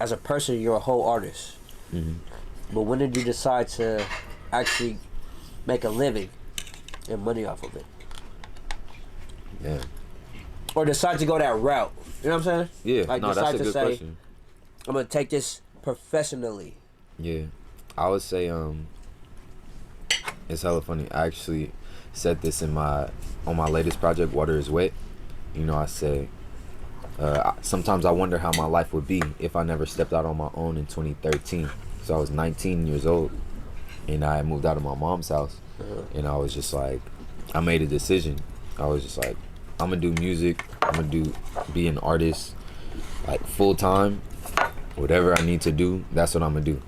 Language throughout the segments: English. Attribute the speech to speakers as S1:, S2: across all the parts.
S1: as a person, you're a whole artist.
S2: Mm-hmm.
S1: But when did you decide to actually make a living and money off of it?
S2: Yeah.
S1: Or decide to go that route? You know what I'm saying?
S2: Yeah.
S1: Like
S2: No,
S1: decide
S2: that's a
S1: to
S2: good
S1: say,
S2: question.
S1: I'm gonna take this professionally.
S2: Yeah. I would say it's hella funny. I actually said this on my latest project, Water is Wet. You know, I say sometimes I wonder how my life would be if I never stepped out on my own in 2013. So I was 19 years old, and I moved out of my mom's house, and I was just like, I made a decision. I was just like, I'm gonna do music. I'm gonna be an artist, like full time. Whatever I need to do, that's what I'm gonna do.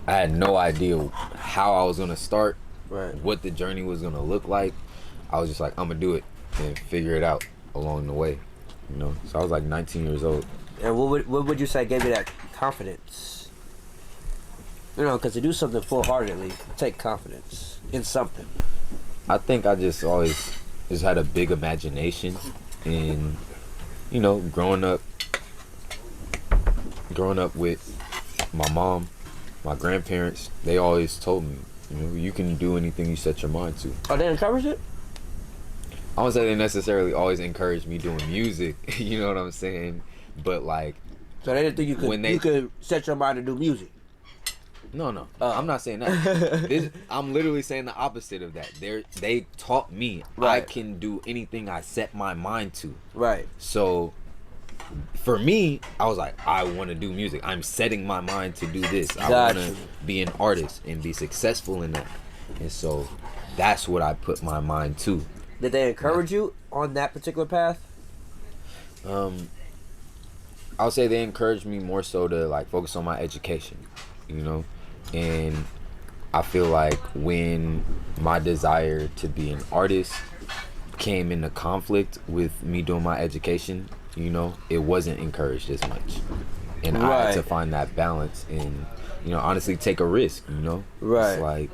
S2: I had no idea how I was gonna start,
S1: Right.
S2: what the journey was gonna look like. I was just like, I'm gonna do it and figure it out along the way, you know. So I was like 19 years old.
S1: And what would you say gave you that confidence? You know, because to do something full-heartedly, take confidence in something.
S2: I think I just always just had a big imagination, and you know, growing up with my mom, my grandparents, they always told me, you know, you can do anything you set your mind to.
S1: Oh, they encouraged it?
S2: I don't say they necessarily always encouraged me doing music, you know what I'm saying? But like,
S1: So they didn't think you could set your mind to do music?
S2: no, I'm not saying that. I'm literally saying the opposite of that. They taught me I can do anything I set my mind to.
S1: Right.
S2: So for me, I was like, I want to do music. I'm setting my mind to do this. I want to be an artist and be successful in that. And so that's what I put my mind to.
S1: Did they encourage you on that particular path?
S2: I would say they encouraged me more so to like focus on my education, you know? And I feel like when my desire to be an artist came into conflict with me doing my education, you know, it wasn't encouraged as much. And I had to find that balance and, you know, honestly take a risk, you know?
S1: Right.
S2: It's like,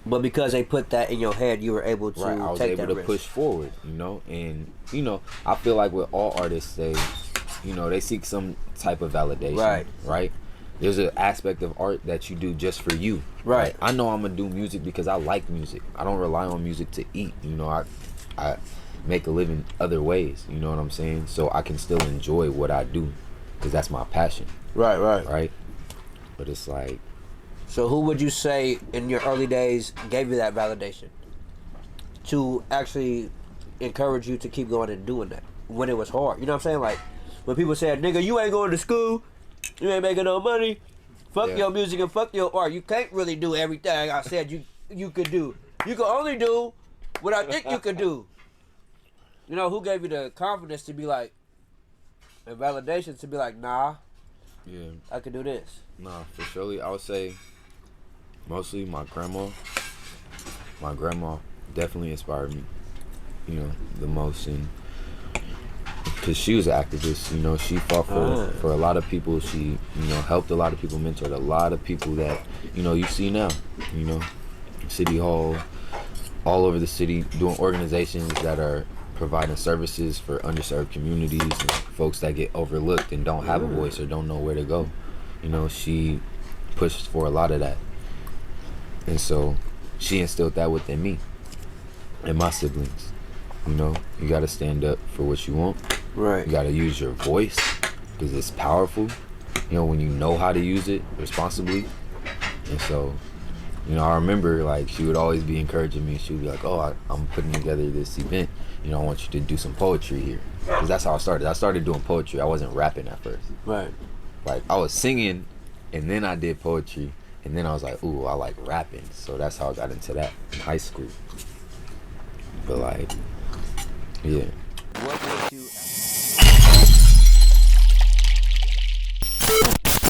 S1: but because they put that in your head, you were able to
S2: I was able to push forward, you know? And, you know, I feel like with all artists, they seek some type of validation, right? There's an aspect of art that you do just for you.
S1: Right.
S2: I know I'm gonna do music because I like music. I don't rely on music to eat, you know? I make a living other ways, you know what I'm saying? So I can still enjoy what I do because that's my passion. Right? But it's like...
S1: So who would you say in your early days gave you that validation to actually encourage you to keep going and doing that when it was hard? You know what I'm saying? Like when people said, nigga, you ain't going to school, you ain't making no money, fuck your music and fuck your art. You can't really do everything I said you could do. You can only do what I think you could do. You know, who gave you the confidence to be like, and validation to be like, nah, I could do this?
S2: Nah, for surely, I would say mostly my grandma. My grandma definitely inspired me, you know, the most. And because she was an activist, you know, she fought for a lot of people. She, you know, helped a lot of people, mentored a lot of people that, you know, you see now, you know, City Hall, all over the city, doing organizations that are providing services for underserved communities and folks that get overlooked and don't have a voice or don't know where to go. You know, she pushed for a lot of that. And so she instilled that within me and my siblings. You know, you got to stand up for what you want.
S1: Right.
S2: You got to use your voice because it's powerful, you know, when you know how to use it responsibly. And so, you know, I remember, like, she would always be encouraging me. She would be like, oh, I'm putting together this event. You know, I want you to do some poetry here. Because that's how I started. I started doing poetry. I wasn't rapping at first.
S1: Right.
S2: Like, I was singing, and then I did poetry. And then I was like, ooh, I like rapping. So that's how I got into that in high school. But, like, yeah.
S1: What would you